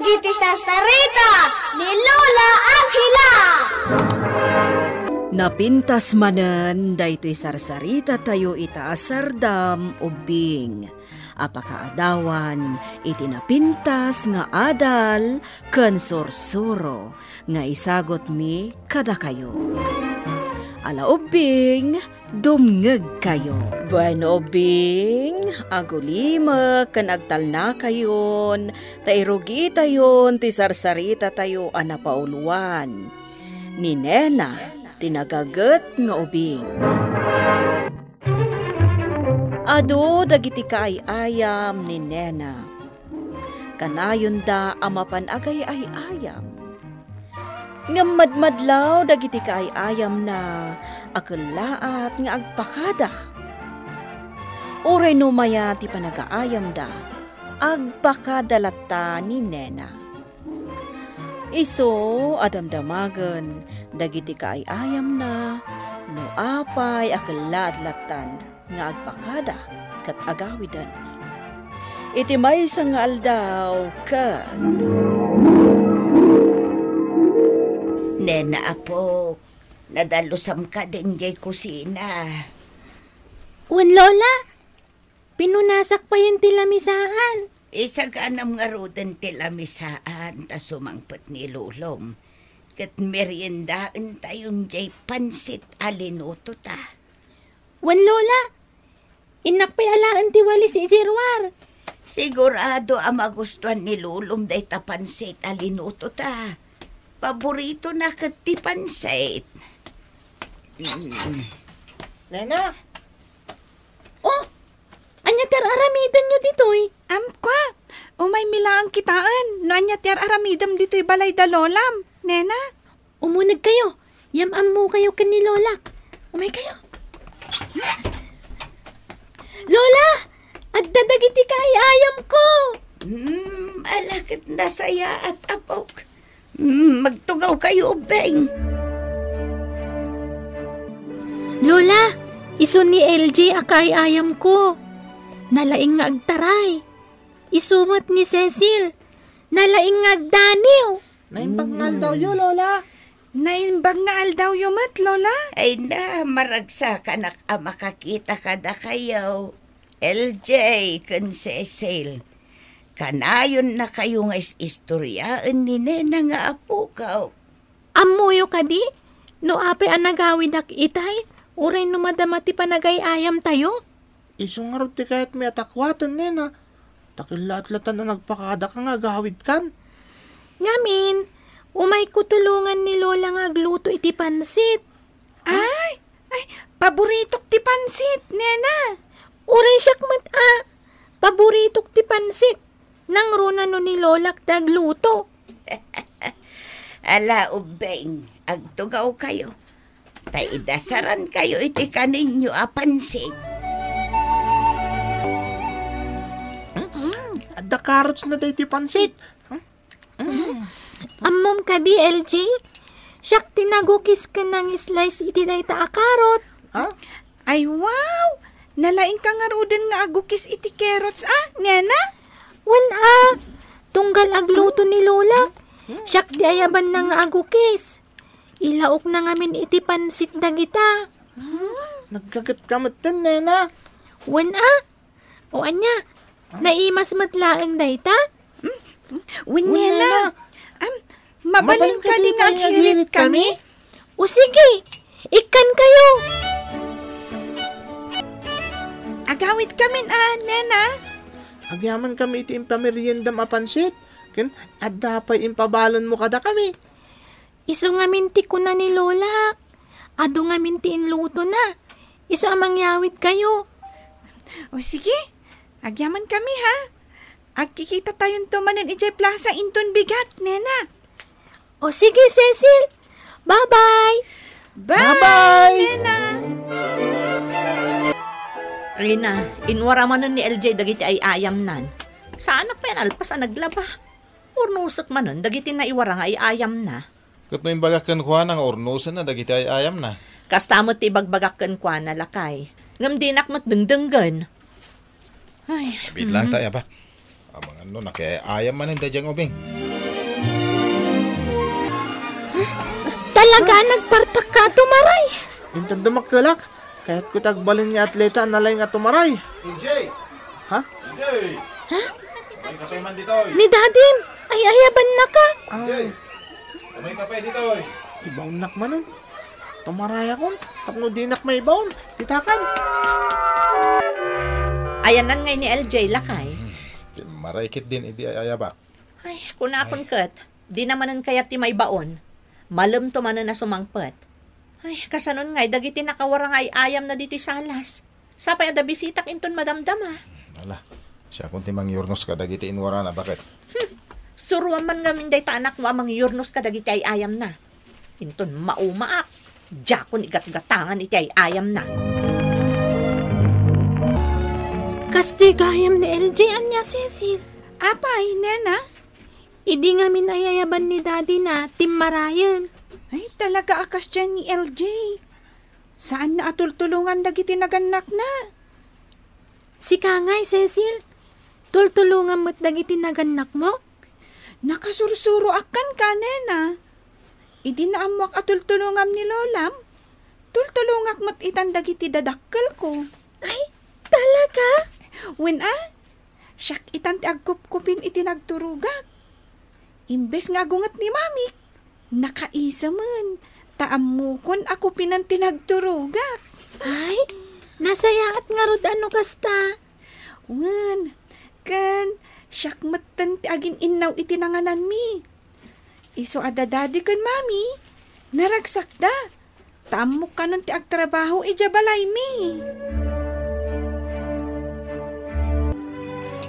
dagiti sarsarita ni Lola Angela. Napintas manen daytoy sarsarita tayo ita sardam ubing. Apakaadawan iti napintas nga adal ken sursuro nga isagot mi kada kayo. Ala ubing, dumngeg kayo. Bueno ubing, agulima ken agtalna kayon, tairugi tayon ti sarsarita tayo anapauluan. Ni Nena, tinagaget nga ubing. Ado dagiti kaay-ayam ni Nena. Kanayon da amapan agay ay ayam. Ngamadmadlaw dagiti kaay-ayam na akelaat nga agpakada. Uray numaya ti panagaayam da agpakadalatta ni Nena. Iso adamdamagan dagiti kaay-ayam na no apay akelaat-latan nga agpakada kat agawidan. Iti may nga aldaw kat. Nena apo, nadalusam ka din jay kusina. Wan Lola, pinunasak pa yung tilamisaan. Isa ka nam nga roden tilamisaan ta sumangpet ni Lulom. Kat meriendaan tayong jay pansit alinuto ta. Wan Lola, inakpayalaan ti wali si Jirwar. Sigurado ang magustuhan ni Lulom day ta pansit alinuto ta. Paborito na kat ti pansit. Nena? Oh, anya ter aramidan nyo ditoy? Amka, umay milaang kitaan. No anya ter aramidam dito'y balay da lolam. Nena? Umunag kayo. Yamam mo kayo kan ni Lola. Umay kayo. Lola! At dadagiti kaayam ko! Alakit na saya at apok. Magtugaw kayo, Beng. Lola, iso ni LJ akaayam ko. Nalaing nga agtaray. Isumat ni Cecil. Nalaing nga agdaniw. Naimbangal daw yun, Lola. Naimbang nga aldaw yumat, Lola. Ay na, maragsa ka na makakita ka na kayo. LJ, kan Cecil. Kanayon na kayo nga istoryaan ni Nena nga apo ka. Amuyo ka di? No ape ang nagawid ak itay? Uray no madamati panagay-ayam tayo? Isong nga ti kahit may atakwatan, Nena. Takilaat-latan na nagpakada ka nga gawid kan. Ngamin, umay kutulungan ni Lola nga agluto iti pansit. Ay, paboritok ti pansit, Nena. Uray siyak paboritok ti pansit. Nang runa no ni Lola tagluto. Ala, ubeng, agtugaw kayo. Taidasaran kayo iti kaninyo apansit. Adda carrots na dahi ti pansit. Ammom ka di, LJ? Siyak tinagukis ka ng slice iti day ta akarot. Ha? Ay, wow! Nalaing ka nga roden nga agukis iti carrots, Nena? Wan tunggal agluto ni Lola. Siyak di ayaban na nga agukis. Ilaok na ngamin iti pansit dagita. Nagkagat kamot din, Nena. Wan o anya, naimas matlaang dayta? Win, Nena. Mabalin ka din nga hirit kami? O sige, ikan kayo. Agawid kami, Nena. Agyaman kami iti impameriendam apansit. Ken, adda pa'y impabalon mo kada kami. Iso nga minti ko na ni Lola. Ado nga minti inluto na. Iso amang yawid kayo. O sige, agyaman kami ha. Agkikita tayong tumanan ijay plaza inton bigat, Nena. O sige, Cecil. Bye-bye. Bye-bye, Nena. Rina, inwara manon ni LJ dagiti ay ayam nan. Saan na pa yan alpas ang naglaba? Urnusak manon, dagiti na iwara nga ay ayam na. Kat may bagakan kwa nga urnusan na dagiti ay ayam na. Kastamot ti bagbagakan kwa na lakay. Ngam dinak mat dengdenggan. Ay. Abit lang tayo, bak. Amang ano, nakiayam man ang dadyang ubing. Talaga nagpartak ka, tumaray. Intan dumakkalak. Kahit ko tagbalin nga atleta nalay nga tumaray. EJ! Ha? EJ! May kape man dito. Ni Dadim, ay ayaban na ka. May kape dito. Ibang nak manon. Tumaray akon. Tapno di nak may baon. Titakan. Ayanan ngay ni LJ lakay. Maraykit din, idi ayaba. Ay, kunapon kat, di namanan kaya ti may baon. Malam to manan na sumangpet. Ay, kasanon ngay, dagiti nakawarang ay ayam na diti salas. Sapay ada bisitak inton madamdama. Ala, siya kung timang yurnos ka dagiti inwara na, bakit? Suruan man ngamin day ta anak mo amang yurnos ka dagiti ay ayam na. Inton maumaak. Jakon igat-gatangan iti ay ayam na. Kasi gayam ni LJ anya, Cecil. Apay, nena? Idi nga minayayaban ni Daddy na timmarayan. Ay, talaga akas dyan ni LJ. Saan na atultulungan dagiti naganak na? Si Kangay, Cecil. Tultulungan mo't dagiti naganak mo? Nakasursuro akan ka, nena. Idi na amwak atultulungam ni Lolam. Tultulungak mo't itan dagiti dadakkel ko. Ay, talaga? When siyak itan ti agkup-kupin iti nagturugak. Imbes nga agungat ni mami, nakaisa man. Taamukon ako pinan tinagturugak. Ay, nasayaat nga rod ano kasta. Wan, kan, siyak matan ti agin inaw iti nanganan mi. Iso adadadi kan mami, naragsak da. Taamuk ka nun ti agtrabaho ijabalay mi.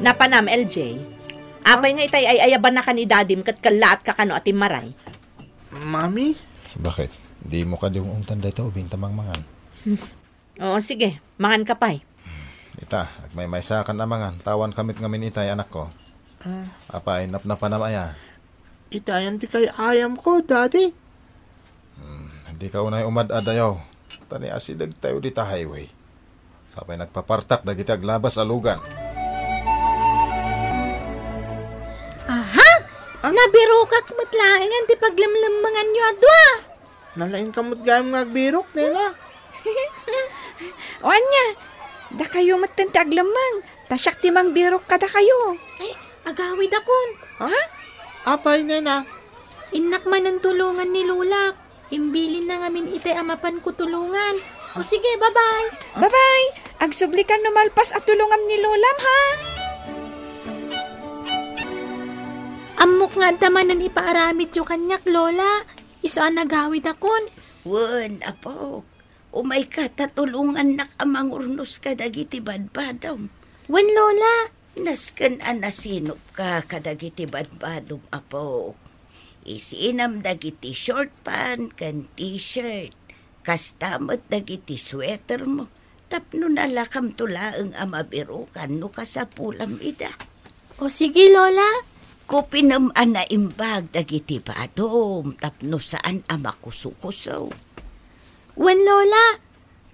Napanam, LJ. Apay nga itay ay ayaban na ka ni Dadim kat kalaat ka kano atim maray. Mami? Bakit? Di mo ka yung tanda ito, ubing tamang mangan. Oo, sige. Mangan ka pa'y. Ita, may sa kan namangan. Tawan kamit ngamin itay, anak ko. Apay, napnapa na maya. Itayan ti kay ayam ko, Daddy. Hindi ka unay umad-adayaw. Tani asidag tayo dita highway. Sapay nagpapartak, dagiti aglabas alugan. Aha! Nabiro kak matlaingan ti paglamlamangan nyo adwa. Nalain kamot gayam nga agbirok, nena. O anya, da kayo matan ti aglamang. Tasyak ti mang birok kada kayo. Ay, agawid akon. Ha? Apay, nena. Inak man ang tulungan ni Lulak. Imbilin na ngamin itay amapan ko tulungan. O sige, bye-bye. Bye-bye. Agsublikan numalpas at tulungam ni Lolam, ha? Amok nga tamanan ipaaramid yung kanyak, Lola. Iso ang nagawid akon. Wan, apo. Umay ka, tatulungan nak amang urnos ka dagiti badbadom. Wen, Lola. Nasken anasinop ka kadagiti badbadom, apo. Isinam dagiti short pant kan t-shirt. Kastamot dagiti sweater mo. Tapno nalakam tulaang amabirukan no kasapulam ida. O sige, Lola. Kupinam ana imbag dagiti badom. Tapno saan amakusukusaw. Wen, Lola.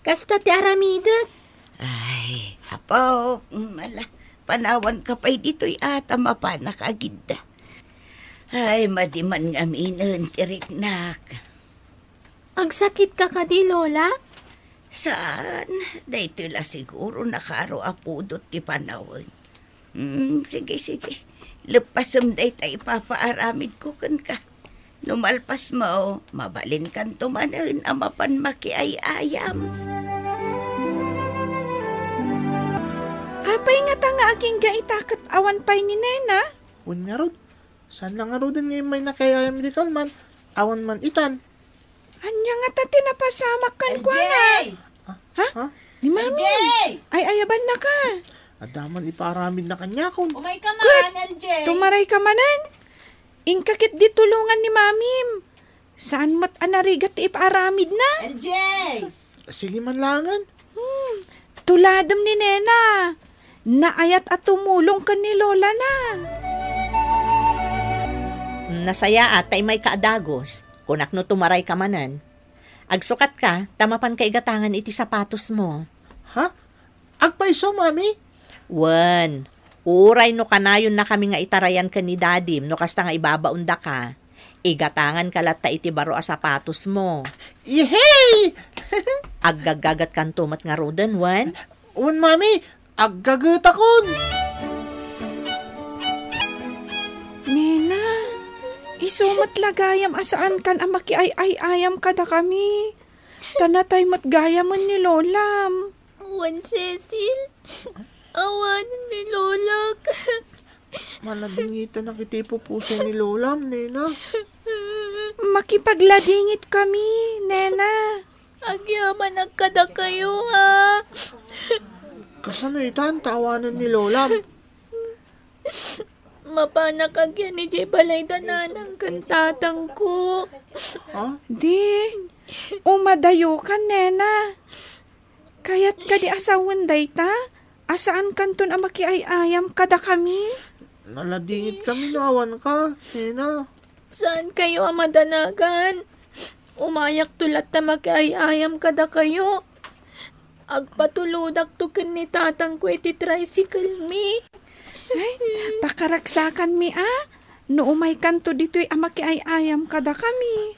Kasta ti aramidag. Ay, apo, panawan ka pa'y dito'y ata mapanakagida. Ay, madiman nga minan, tiriknak. Agsakit ka di, Lola? Saan? Dahito la siguro nakaro apudot ti panawan. Sige. Lepasam day tayo papaaramid ko kan ka. Lumalpas mo, mabalin kan tumanan amapan makiayayam. Apay nga ta nga aking gaitakat awan pay ni Nena. Un nga rod. Saan lang nga rod ngayon may nakayayam di kalman. Awan man itan. Anya nga ta tinapasamak kan kwa na. Ha? Ni Mami. Ay, ayaban na ka. Adaman iparamid na kanya kon. Umay ka man, LJ. Tumaray ka manan. Ingkakit di tulungan ni Mamim. Saan mat anarigat ti ipaaramid na? LJ. Sige man langan. Tuladam ni Nena. Naayat at tumulong ka ni Lola na. Nasaya at ay may kaadagos. Kunak no tumaray ka manan. Agsukat ka, tamapan ka igatangan iti sapatos mo. Ha? Agpaiso, Mami? Wan, Uray no kanayon na kami nga itarayan ka ni dadim no kasta nga ibabaunda ka. Igatangan kalat ta iti baro a sapatos mo. Yehey! Aggagagat kan tumat nga roden, wan. Un, mami, aggagut akon. Nena, isumat lagayam asaan kan amaki ay ayam kada kami. Tanatay matgayamon ni Lolam. Wan Cecil, awan ni Lola. Malabingitan ang kitipo puso ni Lolam, Nena. Makipagladingit kami, Nena. Agyaman nagkada kayo, ha? Kasano itan, tawanan ni Lolam. Mapanak agyan ni Jay Balay dananang kantatang ko. Ha? Di, umadayo ka, Nena. Kayat ka di asawan dayta, asaan kanton amaki ay ayam kada kami? Naladingit kami nawan ka, Nena. Saan kayo ang madanagan? Umayak tulat na makiayayam kada kayo. Agpatuludak to ken ni tatang ko iti tricycle mi. Ay, pakaraksakan mi no umay kanto dito'y amaki ay ayam kada kami.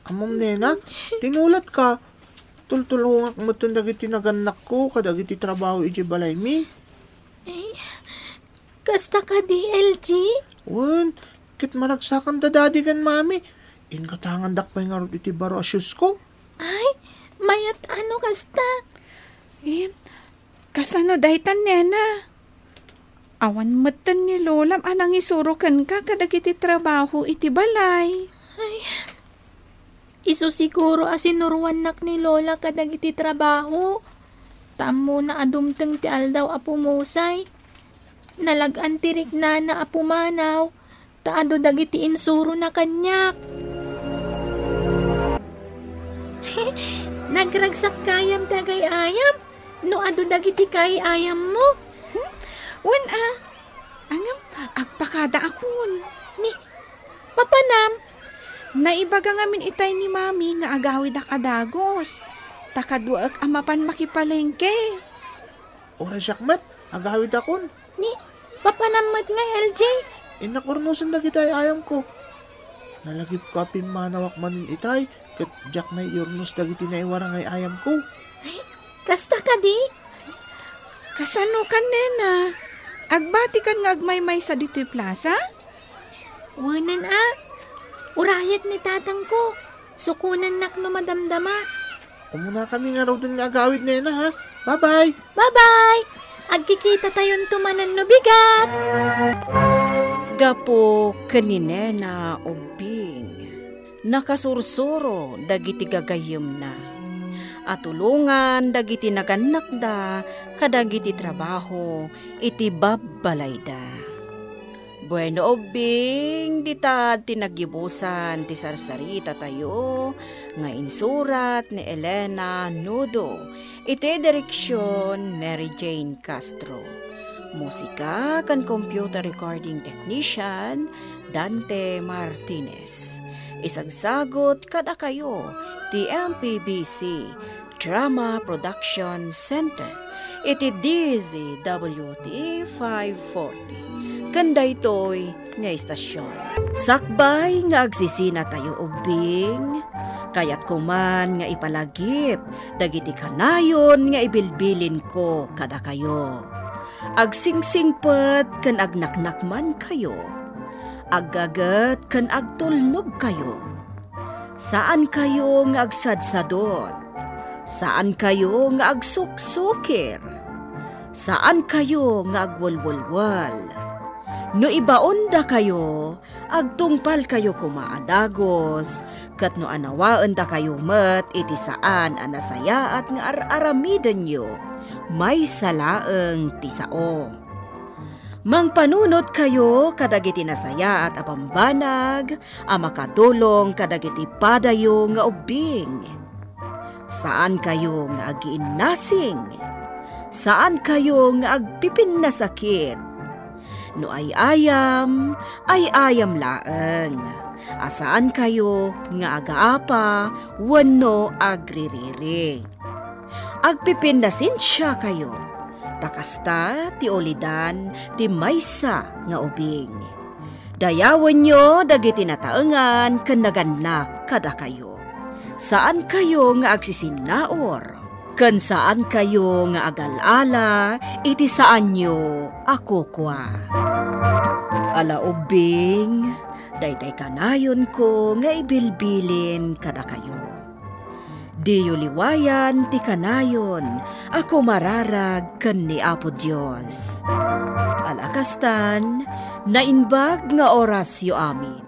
Amom, Nena, tinulat ka. Tultulungak mo itong dagiti naganak ko, kadagiti trabaho iti balay mi. Kasta ka di, LG? Wan, kit malagsakan dadadi kan, mami. Ingatangan dakpay nga ron iti baro asyus ko. Ay, mayat ano kasta? Kasano daytan, Nena? Awan matan ni Lolam anang isurukan ka kadagiti trabaho iti balay. Iso siguro asinurwanak ni Lola kadagiti trabaho. Tamo na adumteng ti aldaw apumusay. Nalagan tirik na apumanaw. Taado dagiti insuro na kanyak. Nagragsak kayam tagay ayam. No ado dagiti kay ayam mo. Wan angam, agpakada akon. Ni, papanam. Naibaga ngamin itay ni Mami nga agawid ak adagos. Takadwaak amapan makipalengke. Ora siyakmat, agawid akon. Ni, papanamad nga LJ. Inakurnusan na kita ayam ko. Nalagip ko apin manawak manin itay, kat jak na iurnos dagiti na iwarang ay ayam ko. Kasta ka di? Kasano kan, Nena? Agbati kan nga agmaymay sa dito'y plaza? Wanan urayat ni tatang ko. Sukunan nak no madamdama. Umuna kami nga raw din nga agawid, Nena, ha? Bye-bye! Bye-bye! Agkikita tayon tumanan no bigat! Gapo kaninena ubing. Nakasursuro dagiti gagayem na. Atulungan dagiti naganakda kadagiti trabaho iti babbalayda. Bueno ubing ditad tinagyibusan ti sarsarita tayo nga insurat ni Elena Nudo iti direksyon Mary Jane Castro. Musika kan computer recording technician Dante Martinez. Isagsagot kada kayo ti MPBC Drama Production Center iti DZWT 540 kanda ito'y nga istasyon. Sakbay nga agsisina tayo ubing kayat kuman nga ipalagip dagiti kanayon nga ibilbilin ko kada kayo. Agsingsingpet kan agnaknakman kayo. Aggagat kan agtulnog kayo. Saan kayo nga agsadsadot? Saan kayo nga agsuksukir? Saan kayo nga agwalwalwal? No ibaonda kayo, agtungpal kayo kumaadagos, kat no anawaan da kayo met iti saan anasaya at nga aramiden nyo, may salaeng tisao. Mangpanunot kayo kadagiti nasaya at apambanag, makatulong kadagiti padayo nga ubing. Saan kayo nga agiinnasing? Saan kayo nga agpipin na sakit? No ay ayam laeng. Asaan kayo nga agaapa, wano agririri. Agpipin na sinsya kayo. kakasta ti ulidan ti maysa nga ubing. Dayawan nyo dagiti nataengan ken naganak kada kayo. Saan kayo nga agsisinaor? Ken saan kayo nga agalala iti saan nyo ako kwa. Ala ubing, daytay kanayon ko nga ibilbilin kada kayo. Diyo liwayan ti kanayon, ako mararag ken ni Apo Dios. Alakastan, nainbag nga oras yo amin.